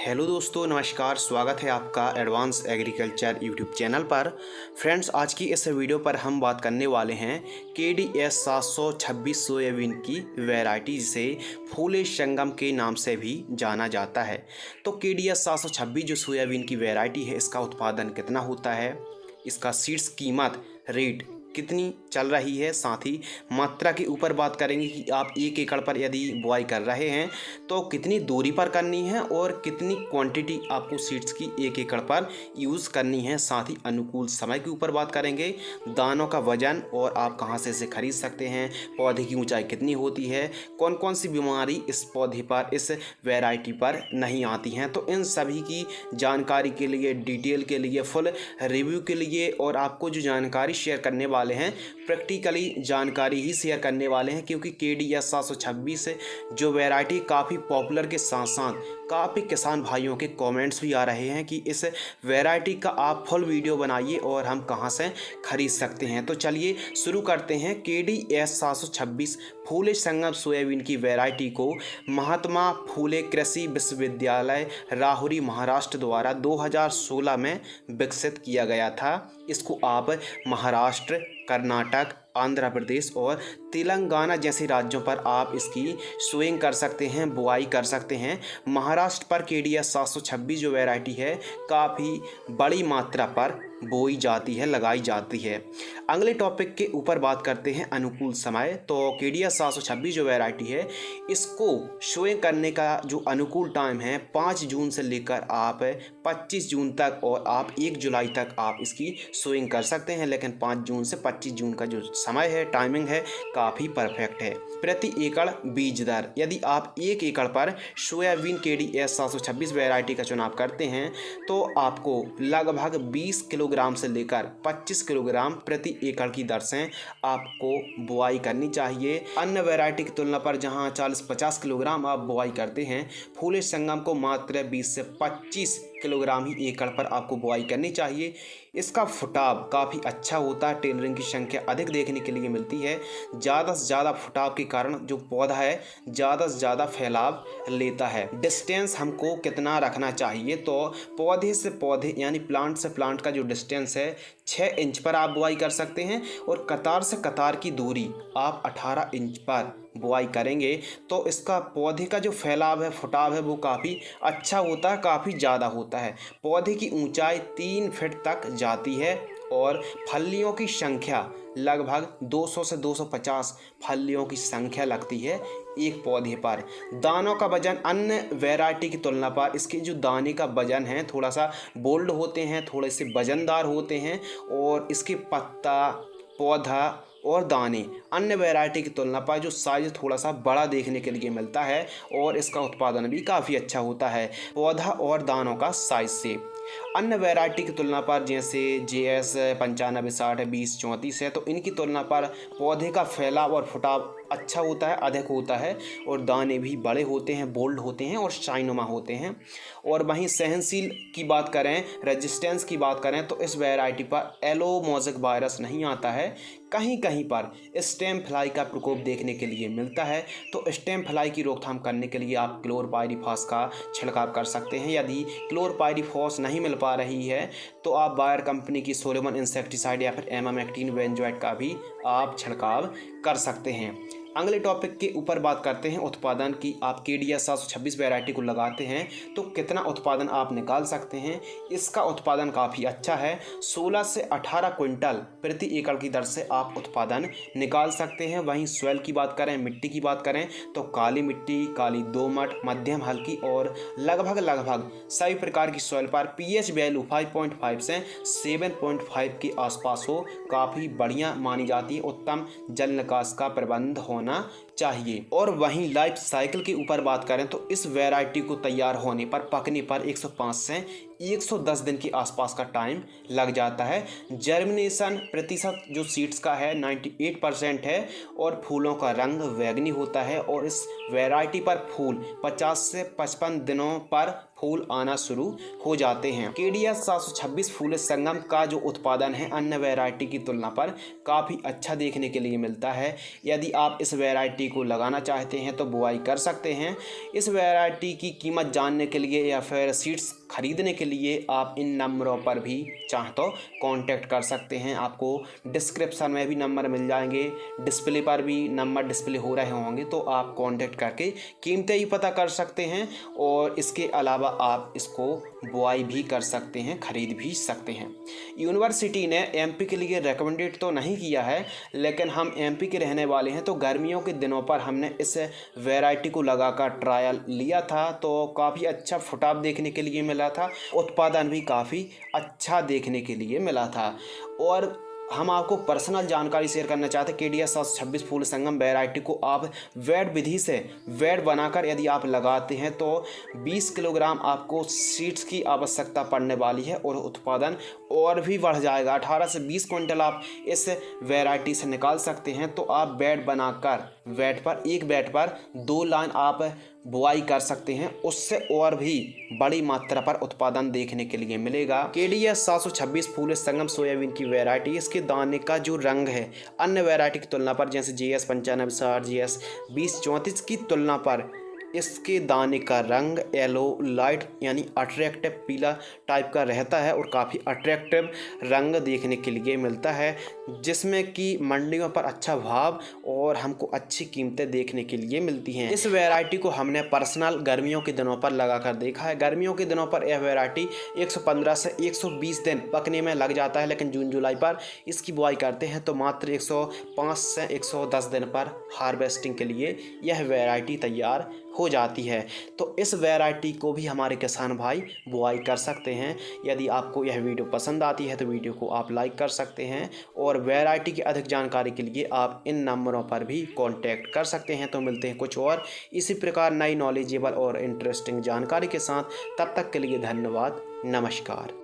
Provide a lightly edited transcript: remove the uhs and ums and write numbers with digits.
Hello दोस्तों, नमस्कार। स्वागत है आपका एडवांस एग्रीकल्चर यूट्यूब चैनल पर। फ्रेंड्स, आज की इस वीडियो पर हम बात करने वाले हैं KDS 726 सोयाबीन की वैरायटी, जिसे फूले संगम के नाम से भी जाना जाता है। तो KDS 726 जो सोयाबीन की वैरायटी है, इसका उत्पादन कितना होता है, इसका सीड्स कीमत रेट कितनी चल रही है, साथ ही मात्रा के ऊपर बात करेंगे कि आप 1 एकड़ पर यदि बुआई कर रहे हैं तो कितनी दूरी पर करनी है और कितनी क्वांटिटी आपको सीड्स की 1 एकड़ पर यूज़ करनी है। साथ ही अनुकूल समय के ऊपर बात करेंगे, दानों का वजन और आप कहां से इसे खरीद सकते हैं, पौधे की ऊंचाई कितनी होती है, कौन कौन सी बीमारी इस पौधे पर, इस वैरायटी पर नहीं आती हैं। तो इन सभी की जानकारी के लिए, डिटेल के लिए, फुल रिव्यू के लिए और आपको जो जानकारी शेयर करने वाले हैं, प्रैक्टिकली जानकारी ही शेयर करने वाले हैं, क्योंकि KDS 726 जो वैरायटी काफ़ी पॉपुलर के साथ साथ काफ़ी किसान भाइयों के कमेंट्स भी आ रहे हैं कि इस वैरायटी का आप फुल वीडियो बनाइए और हम कहां से खरीद सकते हैं। तो चलिए शुरू करते हैं। KDS 726 फूले संगम सोयाबीन की वैरायटी को महात्मा फूले कृषि विश्वविद्यालय राहुरी महाराष्ट्र द्वारा 2016 में विकसित किया गया था। इसको आप महाराष्ट्र, कर्नाटक, आंध्र प्रदेश और तेलंगाना जैसे राज्यों पर आप इसकी सोइंग कर सकते हैं, बुआई कर सकते हैं। महाराष्ट्र पर KDS 726 जो वैरायटी है काफ़ी बड़ी मात्रा पर बोई जाती है, लगाई जाती है। अगले टॉपिक के ऊपर बात करते हैं, अनुकूल समय। तो KDS 726 जो वैरायटी है, इसको सोइंग करने का जो अनुकूल टाइम है 5 जून से लेकर आप 25 जून तक, और आप 1 जुलाई तक आप इसकी सोइंग कर सकते हैं। लेकिन 5 जून से 25 जून का जो समय है, टाइमिंग है, काफ़ी परफेक्ट है। प्रति एकड़ बीज दर, यदि आप 1 एकड़ पर सोयाबीन KDS 726 वैरायटी का चुनाव करते हैं तो आपको लगभग 20 किलोग्राम से लेकर 25 किलोग्राम प्रति एकड़ की दर से आपको बुआई करनी चाहिए। अन्य वैरायटी की तुलना पर जहां 40-50 किलोग्राम आप बुआई करते हैं, फूले संगम को मात्र 20 से 25 किलोग्राम ही एकड़ पर आपको बुआई करनी चाहिए। इसका फुटाव काफ़ी अच्छा होता है, टेलरिंग की संख्या अधिक देखने के लिए मिलती है। ज़्यादा से ज़्यादा फुटाव के कारण जो पौधा है ज़्यादा से ज़्यादा फैलाव लेता है। डिस्टेंस हमको कितना रखना चाहिए, तो पौधे से पौधे यानी प्लांट से प्लांट का जो डिस्टेंस है 6 इंच पर आप बुआई कर सकते हैं, और कतार से कतार की दूरी आप 18 इंच पर बुआई करेंगे तो इसका पौधे का जो फैलाव है, फुटाव है, वो काफ़ी अच्छा होता है, काफ़ी ज़्यादा होता है। पौधे की ऊंचाई 3 फीट तक जाती है और फलियों की संख्या लगभग 200 से 250 फलियों की संख्या लगती है एक पौधे पर। दानों का वजन अन्य वैरायटी की तुलना पर इसके जो दाने का वजन है थोड़ा सा बोल्ड होते हैं, थोड़े से वजनदार होते हैं, और इसके पत्ता, पौधा और दाने अन्य वैरायटी की तुलना पर जो साइज थोड़ा सा बड़ा देखने के लिए मिलता है, और इसका उत्पादन भी काफ़ी अच्छा होता है पौधा और दानों का साइज से। अन्य वैरायटी की तुलना पर जैसे JS 95, 60, 20, 34 है, तो इनकी तुलना पर पौधे का फैलाव और फुटाव अच्छा होता है, अधिक होता है, और दाने भी बड़े होते हैं, बोल्ड होते हैं और शाइनुमा होते हैं। और वहीं सहनशील की बात करें, रेजिस्टेंस की बात करें, तो इस वैरायटी पर येलो मोज़ेक वायरस नहीं आता है। कहीं कहीं पर स्टेम फ्लाई का प्रकोप देखने के लिए मिलता है, तो स्टेम फ्लाई की रोकथाम करने के लिए आप क्लोरपाइरीफॉस का छिड़काव कर सकते हैं। यदि क्लोरपाइरीफॉस नहीं मिल पा रही है तो आप बायर कंपनी की सोलोमन इंसेक्टिसाइड या फिर एमामेक्टिन बेंजोएट का भी आप छिड़काव कर सकते हैं। अगले टॉपिक के ऊपर बात करते हैं उत्पादन की। आप KDS 726 वैरायटी को लगाते हैं तो कितना उत्पादन आप निकाल सकते हैं। इसका उत्पादन काफ़ी अच्छा है, 16 से 18 क्विंटल प्रति एकड़ की दर से आप उत्पादन निकाल सकते हैं। वहीं सॉइल की बात करें, मिट्टी की बात करें, तो काली मिट्टी, काली दोमट, मध्यम हल्की और लगभग सभी प्रकार की सॉइल पर pH वैल्यू 5.5 से 7.5 के आसपास हो, काफ़ी बढ़िया मानी जाती है। उत्तम जल निकास का प्रबंध होना चाहिए। और वहीं लाइफ साइकिल के ऊपर बात करें तो इस वैरायटी को तैयार होने पर, पकने पर 105 से 110 दिन के आसपास का टाइम लग जाता है। जर्मिनेशन प्रतिशत जो सीड्स का है 98% है, और फूलों का रंग बैंगनी होता है, और इस वैरायटी पर फूल 50 से 55 दिनों पर फूल आना शुरू हो जाते हैं। KDS 726 फूले संगम का जो उत्पादन है अन्य वैरायटी की तुलना पर काफ़ी अच्छा देखने के लिए मिलता है। यदि आप इस वैरायटी वैरायटी को लगाना चाहते हैं तो बुआई कर सकते हैं। इस वैरायटी की कीमत जानने के लिए या फिर सीड्स खरीदने के लिए आप इन नंबरों पर भी चाहे तो कांटेक्ट कर सकते हैं। आपको डिस्क्रिप्शन में भी नंबर मिल जाएंगे, डिस्प्ले पर भी नंबर डिस्प्ले हो रहे होंगे, तो आप कांटेक्ट करके कीमतें ही पता कर सकते हैं। और इसके अलावा आप इसको बुआई भी कर सकते हैं, खरीद भी सकते हैं। यूनिवर्सिटी ने एमपी के लिए रिकमेंडेड तो नहीं किया है, लेकिन हम एमपी के रहने वाले हैं तो गर्मियों के दिनों पर हमने इस वैरायटी को लगाकर ट्रायल लिया था, तो काफ़ी अच्छा फुटाव देखने के लिए मिला था, उत्पादन भी काफ़ी अच्छा देखने के लिए मिला था। और हम आपको पर्सनल जानकारी शेयर करना चाहते हैं। केडीएस 726 फूल संगम वैरायटी को आप वेड विधि से वेड बनाकर यदि आप लगाते हैं तो 20 किलोग्राम आपको सीड्स की आवश्यकता पड़ने वाली है और उत्पादन और भी बढ़ जाएगा। 18 से 20 क्विंटल आप इस वैरायटी से निकाल सकते हैं। तो आप बेड बनाकर एक बेड पर 2 लाइन आप बुआई कर सकते हैं, उससे और भी बड़ी मात्रा पर उत्पादन देखने के लिए मिलेगा। केडीएस 726 फूल संगम सोयाबीन की वैरायटी, इसके दाने का जो रंग है अन्य वैरायटी की तुलना पर, जैसे GS 9560, GS 2034 की तुलना पर इसके दाने का रंग येलो लाइट यानी अट्रैक्टिव पीला टाइप का रहता है और काफ़ी अट्रैक्टिव रंग देखने के लिए मिलता है, जिसमें कि मंडियों पर अच्छा भाव और हमको अच्छी कीमतें देखने के लिए मिलती हैं। इस वैरायटी को हमने पर्सनल गर्मियों के दिनों पर लगाकर देखा है। गर्मियों के दिनों पर यह वैरायटी 115 से 120 दिन पकने में लग जाता है, लेकिन जून जुलाई पर इसकी बुआई करते हैं तो मात्र 105 से 110 दिन पर हार्वेस्टिंग के लिए यह वैरायटी तैयार हो जाती है। तो इस वैरायटी को भी हमारे किसान भाई बुआई कर सकते हैं। यदि आपको यह वीडियो पसंद आती है तो वीडियो को आप लाइक कर सकते हैं और वैरायटी की अधिक जानकारी के लिए आप इन नंबरों पर भी कांटेक्ट कर सकते हैं। तो मिलते हैं कुछ और इसी प्रकार नई नॉलेजेबल और इंटरेस्टिंग जानकारी के साथ। तब तक के लिए धन्यवाद, नमस्कार।